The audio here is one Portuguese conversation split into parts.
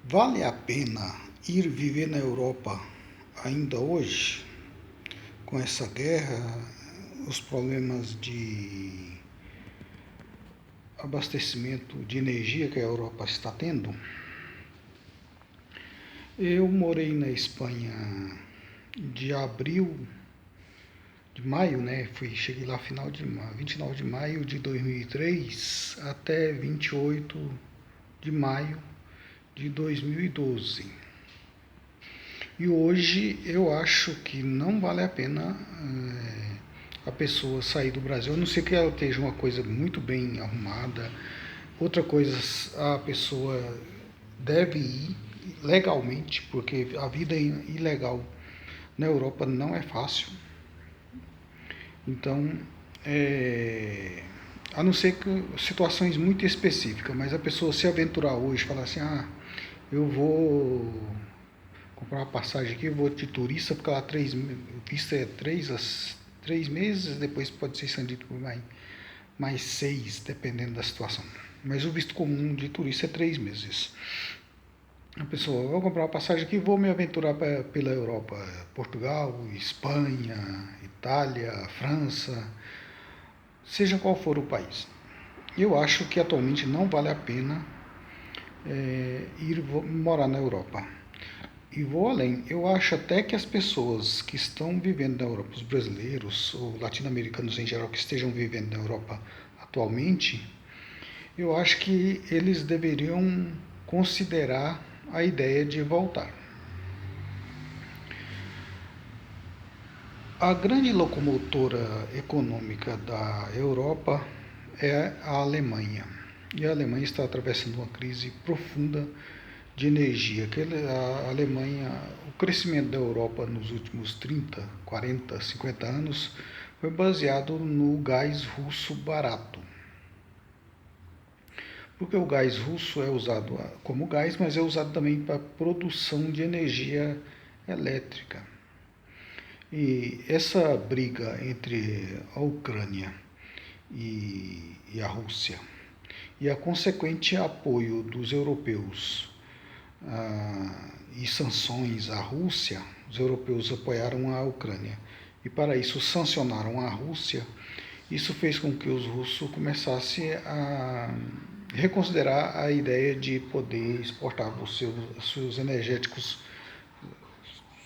Vale a pena ir viver na Europa ainda hoje, com essa guerra, os problemas de abastecimento de energia que a Europa está tendo? Eu morei na Espanha de maio, né? Cheguei lá final de 29 de maio de 2003 até 28 de maio de 2012. E hoje eu acho que não vale a pena a pessoa sair do Brasil, a não ser que ela esteja uma coisa muito bem arrumada. Outra coisa, a pessoa deve ir legalmente, porque a vida ilegal na Europa não é fácil. Então, a não ser que situações muito específicas, mas a pessoa se aventurar hoje, falar assim, eu vou comprar uma passagem aqui, eu vou de turista, ficar lá o visto é 3 meses, depois pode ser estendido por mais 6, dependendo da situação. Mas o visto comum de turista é 3 meses. A pessoa, eu vou comprar uma passagem aqui e vou me aventurar pela Europa, Portugal, Espanha, Itália, França, seja qual for o país. Eu acho que atualmente não vale a pena ir morar na Europa. E vou além, eu acho até que as pessoas que estão vivendo na Europa, os brasileiros ou latino-americanos em geral que estejam vivendo na Europa atualmente, eu acho que eles deveriam considerar a ideia de voltar. A grande locomotora econômica da Europa é a Alemanha. E a Alemanha está atravessando uma crise profunda de energia. A Alemanha, o crescimento da Europa nos últimos 30, 40, 50 anos foi baseado no gás russo barato. Porque o gás russo é usado como gás, mas é usado também para produção de energia elétrica. E essa briga entre a Ucrânia e a Rússia e a consequente apoio dos europeus e sanções à Rússia, os europeus apoiaram a Ucrânia e para isso sancionaram a Rússia. Isso fez com que os russos começassem a reconsiderar a ideia de poder exportar seus energéticos,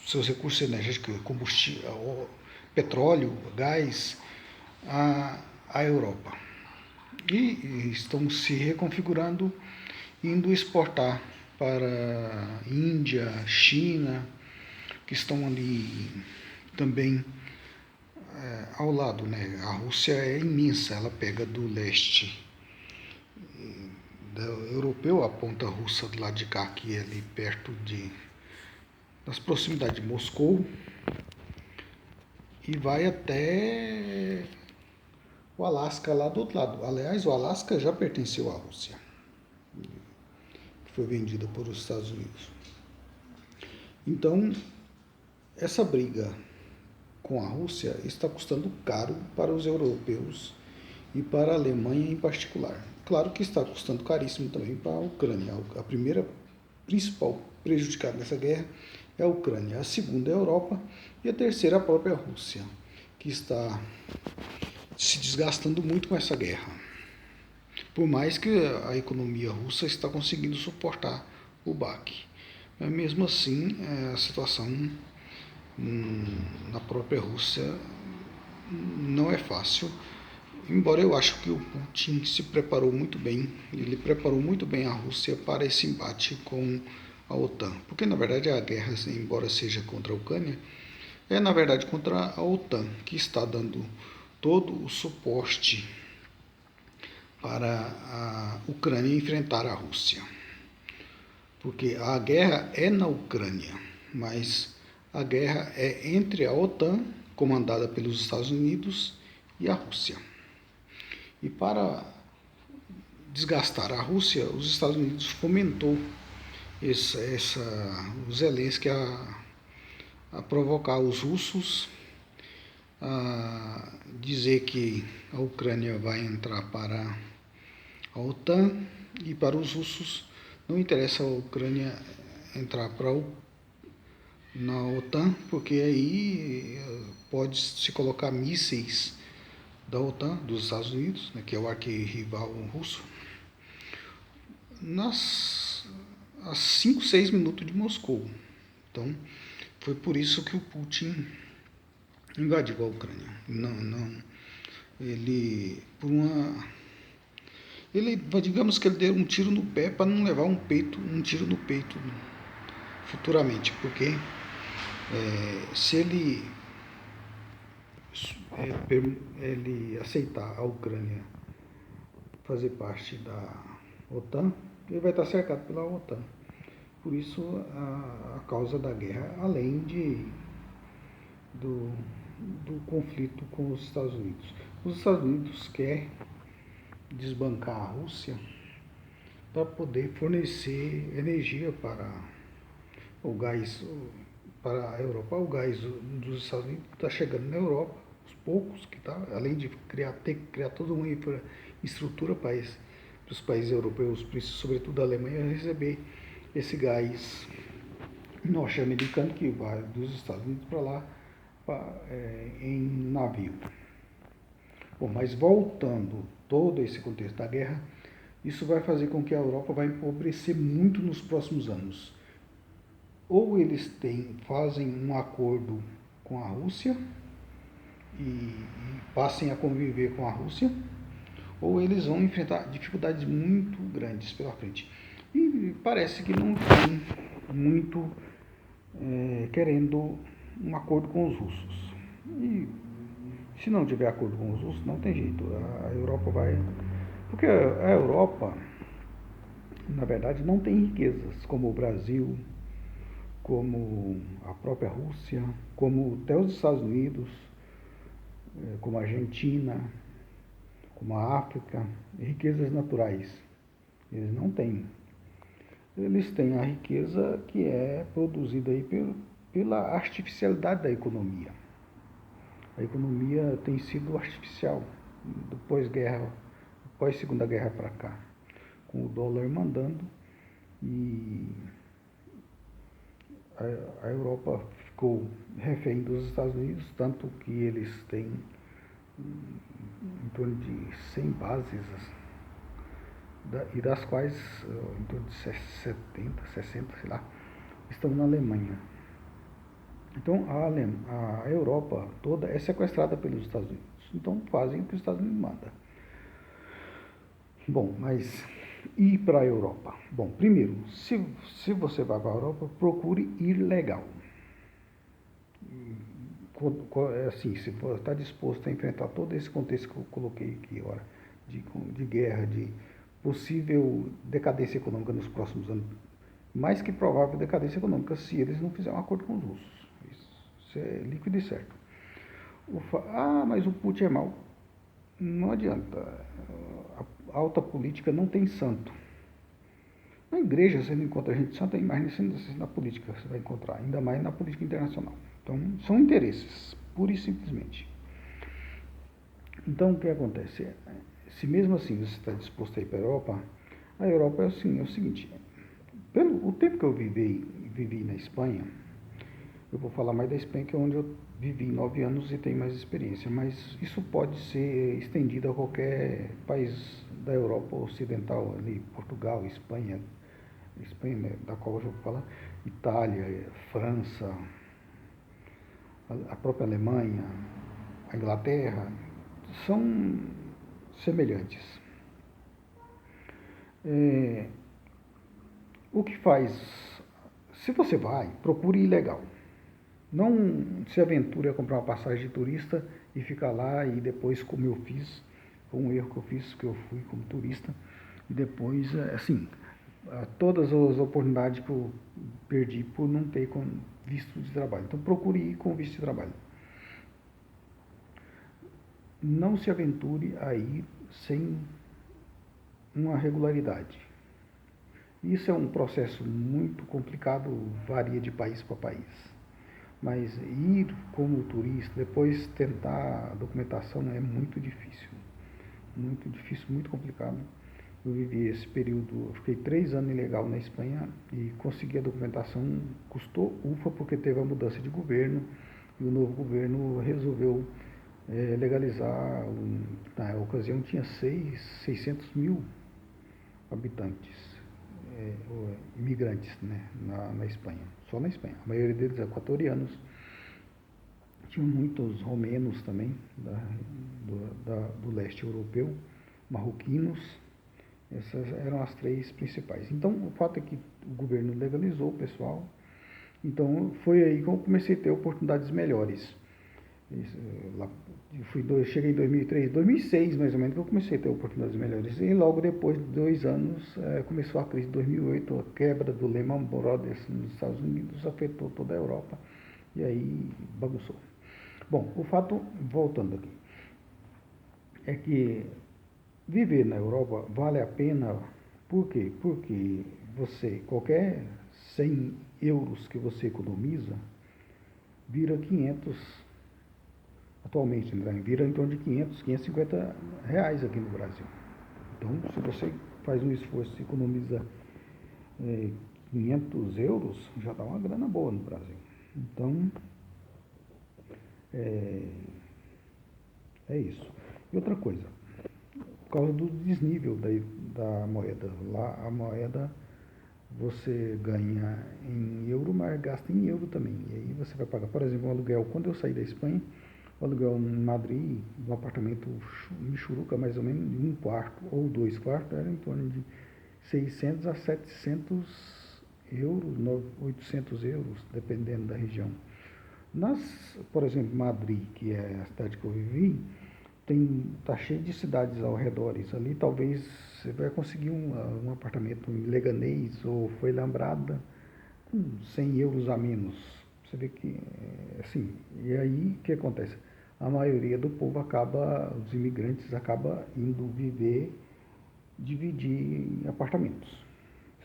seus recursos energéticos, combustível, petróleo, gás, à Europa. E estão se reconfigurando, indo exportar para Índia, China, que estão ali também ao lado, né? A Rússia é imensa, ela pega do leste europeu, a ponta russa do lado de cá, que é ali perto das proximidades de Moscou, e vai até o Alasca lá do outro lado. Aliás, o Alasca já pertenceu à Rússia, que foi vendida por os Estados Unidos. Então, essa briga com a Rússia está custando caro para os europeus e para a Alemanha em particular. Claro que está custando caríssimo também para a Ucrânia. A primeira principal prejudicada nessa guerra é a Ucrânia, a segunda é a Europa e a terceira a própria Rússia, que está se desgastando muito com essa guerra. Por mais que a economia russa está conseguindo suportar o baque. Mas mesmo assim, a situação na própria Rússia não é fácil, embora eu acho que o Putin se preparou muito bem, ele preparou muito bem a Rússia para esse embate com a OTAN, porque na verdade a guerra, embora seja contra a Ucrânia, é na verdade contra a OTAN, que está dando todo o suporte para a Ucrânia enfrentar a Rússia. Porque a guerra é na Ucrânia, mas a guerra é entre a OTAN, comandada pelos Estados Unidos, e a Rússia. E para desgastar a Rússia, os Estados Unidos fomentou o Zelensky a provocar os russos, a dizer que a Ucrânia vai entrar para a OTAN, e para os russos, não interessa a Ucrânia entrar na OTAN, porque aí pode se colocar mísseis da OTAN, dos Estados Unidos, né, que é o arquirrival russo, a 5, 6 minutos de Moscou. Então, foi por isso que o Putin invadiu a Ucrânia. Digamos que ele deu um tiro no pé para não levar um tiro no peito futuramente, porque se ele aceitar a Ucrânia fazer parte da OTAN, ele vai estar cercado pela OTAN. Por isso a causa da guerra, além do conflito com os Estados Unidos. Os Estados Unidos querem desbancar a Rússia para poder fornecer energia para o gás para a Europa. O gás dos Estados Unidos está chegando na Europa, aos poucos, além de ter que criar toda uma infraestrutura para os países europeus, sobretudo a Alemanha, receber esse gás norte-americano que vai dos Estados Unidos para lá em navio. Bom, mas voltando todo esse contexto da guerra, isso vai fazer com que a Europa vai empobrecer muito nos próximos anos. Ou eles fazem um acordo com a Rússia e passem a conviver com a Rússia, ou eles vão enfrentar dificuldades muito grandes pela frente. E parece que não tem muito querendo um acordo com os russos. E se não tiver acordo com os russos, não tem jeito. A Europa vai... Porque a Europa, na verdade, não tem riquezas como o Brasil, como a própria Rússia, como até os Estados Unidos, como a Argentina, como a África, riquezas naturais. Eles não têm. Eles têm a riqueza que é produzida aí pela artificialidade da economia. A economia tem sido artificial, pós Segunda Guerra para cá, com o dólar mandando, e a Europa ficou refém dos Estados Unidos, tanto que eles têm em torno de 100 bases, e das quais em torno de 70, 60, sei lá, estão na Alemanha. Então a Europa toda é sequestrada pelos Estados Unidos. Então fazem o que os Estados Unidos mandam. Bom, mas ir para a Europa? Bom, primeiro, se você vai para a Europa, procure ir legal. Assim, se você está disposto a enfrentar todo esse contexto que eu coloquei aqui agora, de guerra, de possível decadência econômica nos próximos anos, mais que provável decadência econômica, se eles não fizerem um acordo com os russos. Isso é líquido e certo. Mas o Putin é mau. Não adianta. A alta política não tem santo. Na igreja você não encontra gente santa, imagina na política você vai encontrar, ainda mais na política internacional. Então, são interesses, pura e simplesmente. Então, o que acontece? Se mesmo assim você está disposto a ir para a Europa é o seguinte, pelo tempo que eu vivi na Espanha, eu vou falar mais da Espanha, que é onde eu vivi 9 anos e tenho mais experiência, mas isso pode ser estendido a qualquer país da Europa Ocidental, ali, Portugal, Espanha, da qual eu vou falar, Itália, França, a própria Alemanha, a Inglaterra, são semelhantes. O que faz? Se você vai, procure ir legal. Não se aventure a comprar uma passagem de turista e ficar lá e depois, como eu fiz, foi um erro que eu fiz, que eu fui como turista, e depois, assim, todas as oportunidades que eu perdi por não ter visto de trabalho. Então, procure ir com visto de trabalho. Não se aventure a ir sem uma regularidade. Isso é um processo muito complicado, varia de país para país. Mas ir como turista, depois tentar a documentação é muito difícil, muito complicado. Eu vivi esse período, eu fiquei 3 anos ilegal na Espanha e consegui a documentação, custou ufa porque teve a mudança de governo e o novo governo resolveu legalizar, na ocasião tinha 600 mil habitantes, imigrantes, né, na Espanha, só na Espanha, a maioria deles equatorianos, tinham muitos romenos também, do leste europeu, marroquinos. Essas eram as 3 principais. Então, o fato é que o governo legalizou o pessoal. Então, foi aí que eu comecei a ter oportunidades melhores. Cheguei em 2003, 2006 mais ou menos, que eu comecei a ter oportunidades melhores. E logo depois de 2 anos, começou a crise de 2008, a quebra do Lehman Brothers nos Estados Unidos afetou toda a Europa. E aí bagunçou. Bom, o fato, voltando aqui, é que viver na Europa vale a pena. Por quê? Porque qualquer 100 euros que você economiza, vira 500, atualmente, né? Vira em torno de 500, 550 reais aqui no Brasil. Então, se você faz um esforço e economiza 500 euros, já dá uma grana boa no Brasil. Então, é isso. E outra coisa, por causa do desnível da moeda. Lá a moeda você ganha em euro, mas gasta em euro também. E aí você vai pagar, por exemplo, um aluguel. Quando eu saí da Espanha, o aluguel em Madrid, um apartamento michuruca, mais ou menos, de 1 quarto ou 2 quartos, era em torno de 600 a 700 euros, 800 euros, dependendo da região. Por exemplo, Madrid, que é a cidade que eu vivi, tá cheio de cidades ao redor. Isso ali talvez você vai conseguir um apartamento em Leganés ou Fuenlabrada com 100 euros a menos. Você vê que, assim, e aí o que acontece? A maioria do povo os imigrantes acaba indo viver, dividir em apartamentos.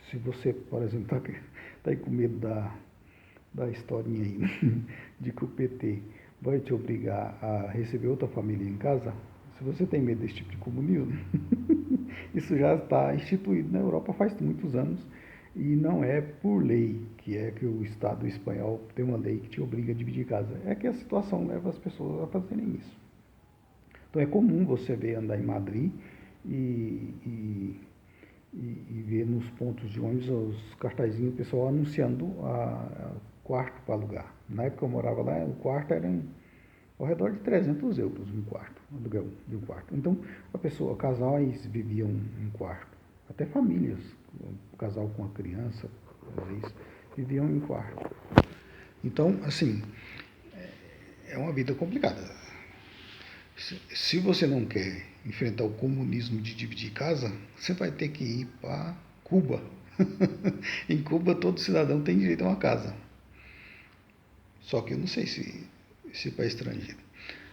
Se você, por exemplo, tá aí com medo da historinha aí, de que o PT vai te obrigar a receber outra família em casa, se você tem medo desse tipo de comunismo, isso já está instituído na Europa faz muitos anos e não é por lei que o Estado espanhol tem uma lei que te obriga a dividir casa. É que a situação leva as pessoas a fazerem isso. Então é comum você ver andar em Madrid e ver nos pontos de ônibus os cartazinhos, o pessoal anunciando quarto para alugar. Na época que eu morava lá, o quarto era ao redor de 300 euros um quarto, aluguel de um quarto. Então, casais viviam em quarto, até famílias, um casal com a criança, às vezes, viviam em quarto. Então, assim, é uma vida complicada. Se você não quer enfrentar o comunismo de dividir casa, você vai ter que ir para Cuba. Em Cuba, todo cidadão tem direito a uma casa. Só que eu não sei se para estrangeiro.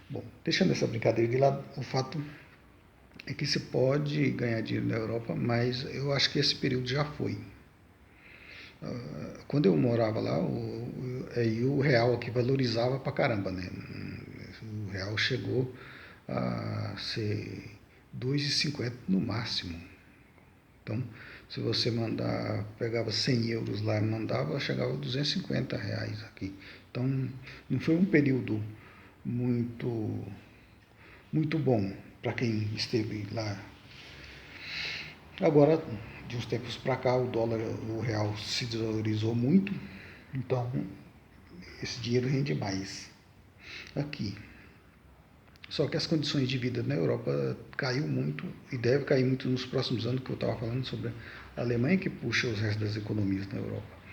Bom, deixando essa brincadeira de lado, o fato é que você pode ganhar dinheiro na Europa, mas eu acho que esse período já foi. Quando eu morava lá, o real aqui valorizava pra caramba, né? O real chegou a ser 2,50 no máximo. Então, se você pegava 100 euros lá e mandava, chegava a 250 reais aqui. Então, não foi um período muito, muito bom para quem esteve lá. Agora, de uns tempos para cá, o real se desvalorizou muito, então esse dinheiro rende mais aqui. Só que as condições de vida na Europa caiu muito e deve cair muito nos próximos anos, que eu estava falando sobre a Alemanha, que puxa os restos das economias na Europa.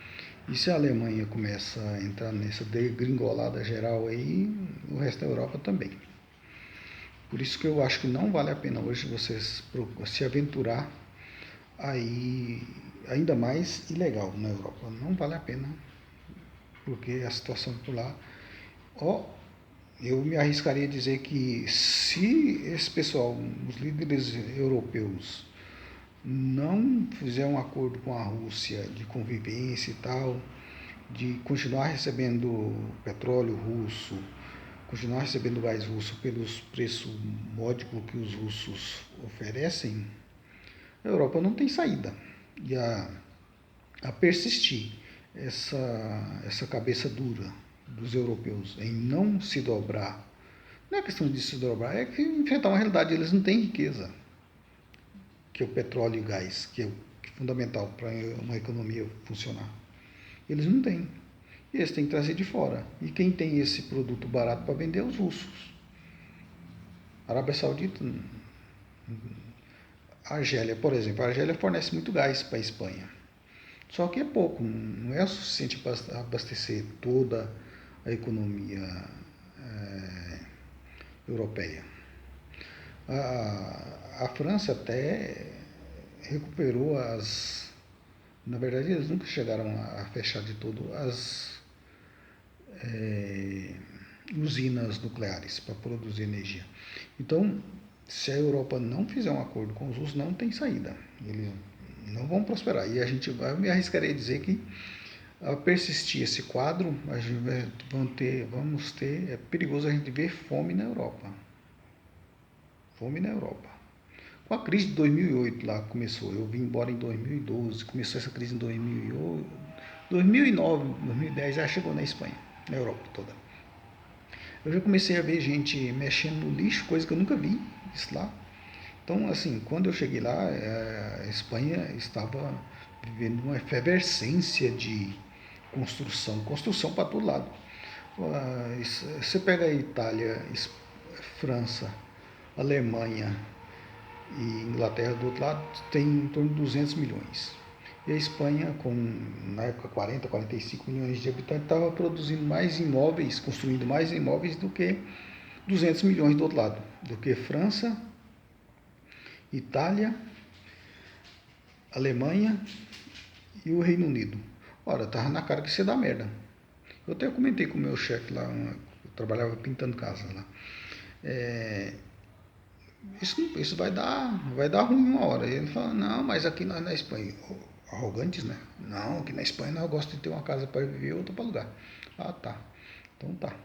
E se a Alemanha começa a entrar nessa degringolada geral aí, o resto da Europa também. Por isso que eu acho que não vale a pena hoje vocês se aventurar aí, ainda mais ilegal na Europa. Não vale a pena, porque a situação por lá... eu me arriscaria a dizer que se esse pessoal, os líderes europeus, não fizer um acordo com a Rússia de convivência e tal, de continuar recebendo petróleo russo, continuar recebendo gás russo pelos preços módicos que os russos oferecem, a Europa não tem saída. E a persistir essa cabeça dura dos europeus em não se dobrar, não é questão de se dobrar, é que enfrentar uma realidade, eles não têm riqueza, que é o petróleo e o gás, que é fundamental para uma economia funcionar. Eles não têm. E eles têm que trazer de fora. E quem tem esse produto barato para vender é os russos. A Arábia Saudita, a Argélia, por exemplo, a Argélia fornece muito gás para a Espanha. Só que é pouco, não é o suficiente para abastecer toda a economia europeia. A França até recuperou na verdade, eles nunca chegaram a fechar de todo as usinas nucleares para produzir energia. Então, se a Europa não fizer um acordo com os russos, não tem saída. Eles não vão prosperar. E eu me arriscaria a dizer que, a persistir esse quadro, é perigoso a gente ver fome na Europa. Fome na Europa. Com a crise de 2008 lá começou, eu vim embora em 2012, começou essa crise em 2008, 2009, 2010, já chegou na Espanha, na Europa toda. Eu já comecei a ver gente mexendo no lixo, coisa que eu nunca vi isso lá. Então, assim, quando eu cheguei lá, a Espanha estava vivendo uma efervescência de construção para todo lado. Você pega a Itália, França, Alemanha e Inglaterra do outro lado, tem em torno de 200 milhões. E a Espanha, com na época 40, 45 milhões de habitantes, estava produzindo mais imóveis, construindo mais imóveis do que 200 milhões do outro lado, do que França, Itália, Alemanha e o Reino Unido. Ora, estava na cara que isso ia dar merda. Eu até comentei com o meu chefe lá, eu trabalhava pintando casa lá. Isso vai dar ruim uma hora. E ele fala, não, mas aqui nós na Espanha, arrogantes, né? Não, aqui na Espanha nós gostamos de ter uma casa para viver e outra para alugar. Ah, tá. Então tá.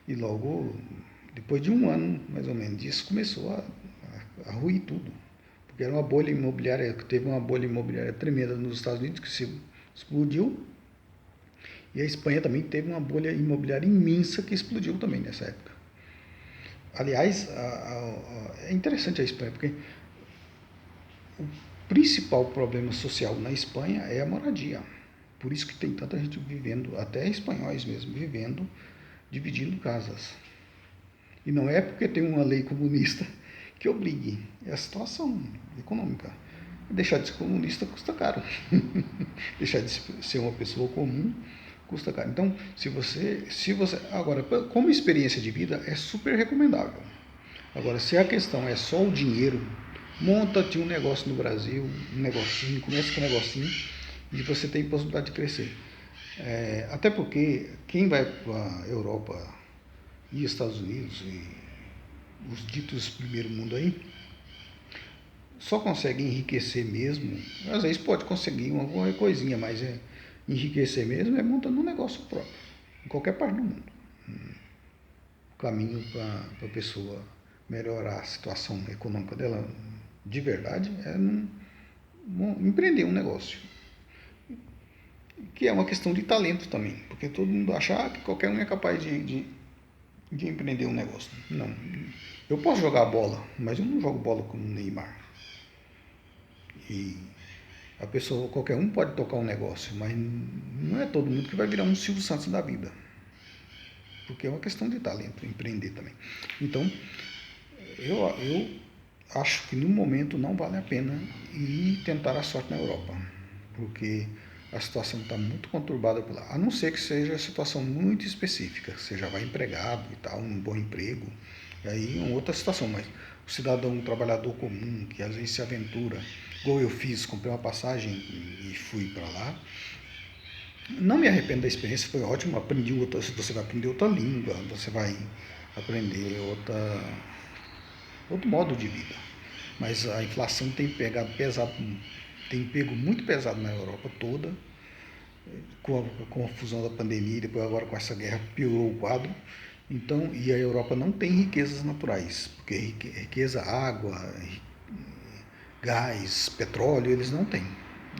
E logo, depois de um ano, mais ou menos, disso começou a ruir tudo. Porque era uma bolha imobiliária, teve uma bolha imobiliária tremenda nos Estados Unidos que se explodiu. E a Espanha também teve uma bolha imobiliária imensa que explodiu também nessa época. Aliás, é interessante a Espanha, porque o principal problema social na Espanha é a moradia. Por isso que tem tanta gente vivendo, até espanhóis mesmo, vivendo, dividindo casas. E não é porque tem uma lei comunista que obrigue, é a situação econômica. Deixar de ser comunista custa caro. Deixar de ser uma pessoa comum custa caro. Então, se você agora, como experiência de vida, é super recomendável. Agora, se a questão é só o dinheiro, monta-te um negócio no Brasil, um negocinho, começa com um negocinho e você tem possibilidade de crescer. Até porque quem vai para a Europa e Estados Unidos e os ditos primeiro mundo aí, só consegue enriquecer mesmo, às vezes pode conseguir alguma coisinha, mas enriquecer mesmo é montando um negócio próprio, em qualquer parte do mundo. O caminho para a pessoa melhorar a situação econômica dela de verdade é empreender um negócio. Que é uma questão de talento também, porque todo mundo acha que qualquer um é capaz de empreender um negócio. Não. Eu posso jogar bola, mas eu não jogo bola como o Neymar. E qualquer um pode tocar um negócio, mas não é todo mundo que vai virar um Silvio Santos da vida. Porque é uma questão de talento, empreender também. Então, eu acho que no momento não vale a pena ir tentar a sorte na Europa. Porque a situação está muito conturbada por lá. A não ser que seja situação muito específica, você já vai empregado e tal, um bom emprego. E aí é uma outra situação, mas o cidadão, um trabalhador comum, que às vezes se aventura, igual eu fiz, comprei uma passagem e fui para lá. Não me arrependo da experiência, foi ótimo, aprendi você vai aprender outra língua, você vai aprender outro modo de vida. Mas a inflação tem pegado pesado, tem pego muito pesado na Europa toda, com a confusão da pandemia e depois agora com essa guerra piorou o quadro. Então, e a Europa não tem riquezas naturais, porque riqueza, água, gás, petróleo, eles não têm.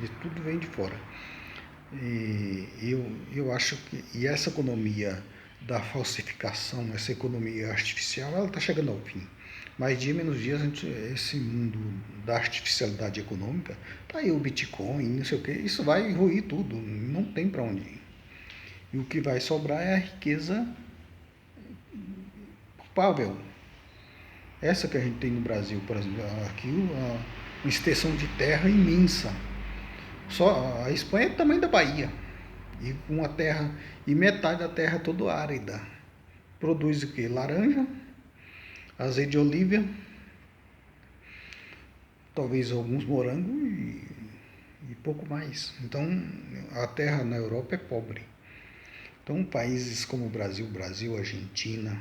E tudo vem de fora. E eu acho que essa economia da falsificação, essa economia artificial, ela está chegando ao fim. Mais dia menos dia, esse mundo da artificialidade econômica, tá aí o Bitcoin, não sei o que, isso vai ruir tudo, não tem para onde ir. E o que vai sobrar é a riqueza palpável. Essa que a gente tem no Brasil, por exemplo, aqui uma extensão de terra imensa. Só a Espanha é do tamanho da Bahia. E uma terra, e metade da terra toda árida. Produz o que? Laranja, azeite de oliva, talvez alguns morangos e pouco mais. Então a terra na Europa é pobre. Então países como o Brasil, Argentina,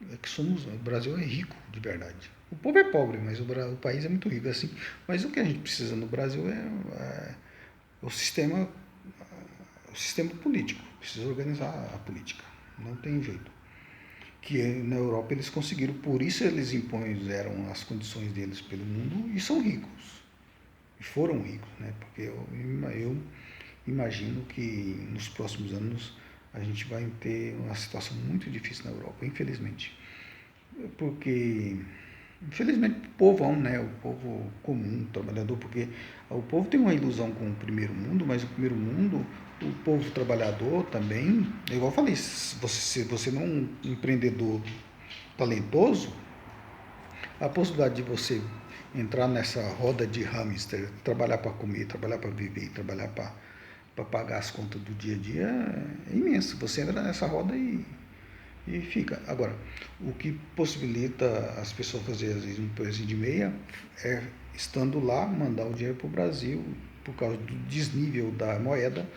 o Brasil é rico de verdade. O povo é pobre, mas o país é muito rico assim. Mas o que a gente precisa no Brasil é o sistema político. Precisa organizar a política. Não tem jeito. Que na Europa eles conseguiram, por isso eles impuseram as condições deles pelo mundo e são ricos. E foram ricos, né? Porque eu imagino que nos próximos anos a gente vai ter uma situação muito difícil na Europa, infelizmente. Porque, infelizmente, o povão, né? O povo comum, o trabalhador, porque o povo tem uma ilusão com o primeiro mundo, mas o primeiro mundo, o povo trabalhador também, igual eu falei, se você não é um empreendedor talentoso, a possibilidade de você entrar nessa roda de hamster, trabalhar para comer, trabalhar para viver, trabalhar para pagar as contas do dia a dia é imenso. Você entra nessa roda e fica. Agora, o que possibilita as pessoas fazer às vezes um preço de meia é, estando lá, mandar o dinheiro para o Brasil, por causa do desnível da moeda,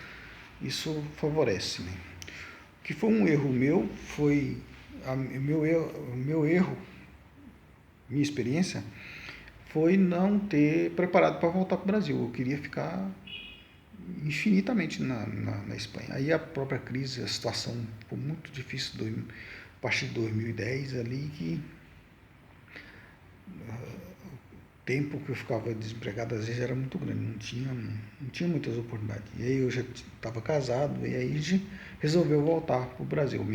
isso favorece. Né? O que foi um erro meu foi, meu erro, minha experiência, foi não ter preparado para voltar para o Brasil. Eu queria ficar infinitamente na Espanha. Aí a própria crise, a situação ficou muito difícil a partir de 2010 ali, que o tempo que eu ficava desempregado às vezes era muito grande, não tinha muitas oportunidades. E aí eu já estava casado e aí a gente resolveu voltar para o Brasil.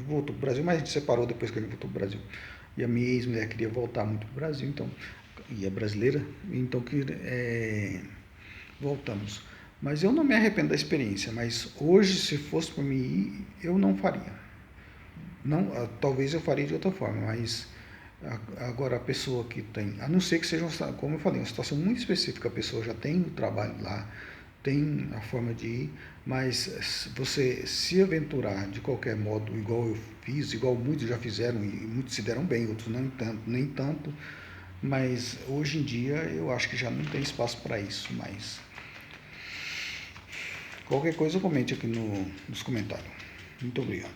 Voltou para o Brasil, mas a gente separou depois que ele voltou para o Brasil. E a minha ex-mulher queria voltar muito para o Brasil, então, e é brasileira, então voltamos. Mas eu não me arrependo da experiência, mas hoje, se fosse para mim ir, eu não faria. Não, talvez eu faria de outra forma, mas agora a pessoa que tem, a não ser que seja, como eu falei, uma situação muito específica, a pessoa já tem o trabalho lá, tem a forma de ir, mas você se aventurar de qualquer modo, igual eu fiz, igual muitos já fizeram, e muitos se deram bem, outros nem tanto, mas hoje em dia eu acho que já não tem espaço para isso mais. Qualquer coisa comente aqui nos comentários. Muito obrigado.